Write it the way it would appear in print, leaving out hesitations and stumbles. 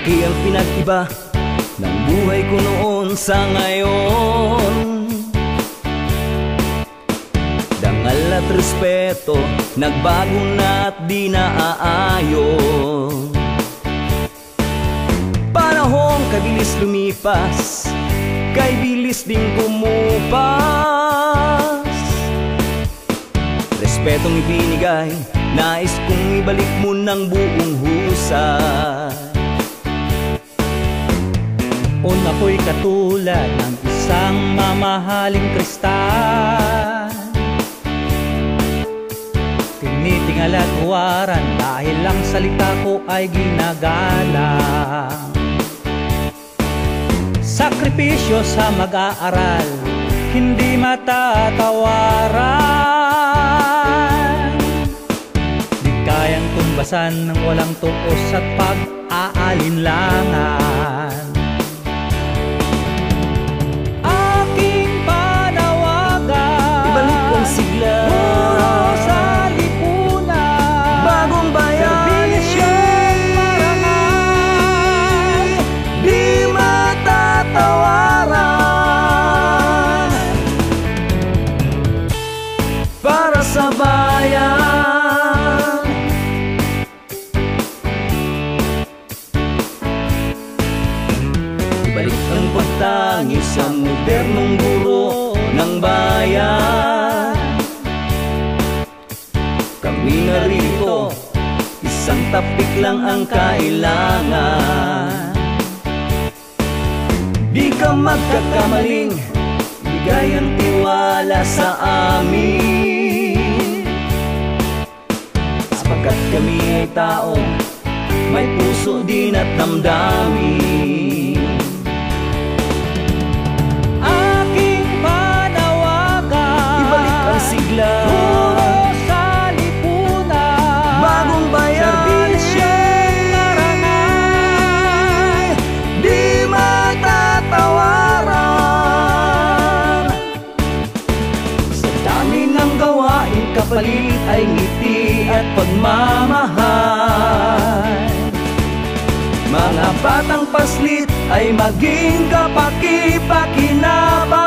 Malaki ang pinag-iba ng buhay ko noon sa ngayon. Dangal at respeto, nagbago na at di naaayon. Panahon kabilis lumipas, kay bilis ding kumupas. Respetong ibinigay, nais kong ibalik mo ng buong husay. O ako'y katulad ng isang mamahaling kristal, tinitingal at huwaran dahil ang salita ko ay ginagalang. Sakripisyo sa mag-aaral, hindi matatawaran. Di kayang tumbasan ng walang tuos at pag-aalinlangan. Aking panawagan, ibalik ang sigla, puro sa lipunan, bagong bayani, serbisyong marangal, di matatawaran. Para sa bayan, ibalik ang pagtangi sa modernong guro ng bayan. Kami narito, isang tapik lang ang kailangan. Di ka magkakamaling, bigay ang tiwala sa amin. Sapagkat kami ay taong may puso din at damdamin. aking panawagan, Ibalik ang sigla, puro sa lipunan, bagong bayani, serbisyong marangal, di matatawaran. Sa dami ng gawain, kapalit ay ngiti at pagmamahal. Mga batang paslit ay maging kapaki-pakinabangan.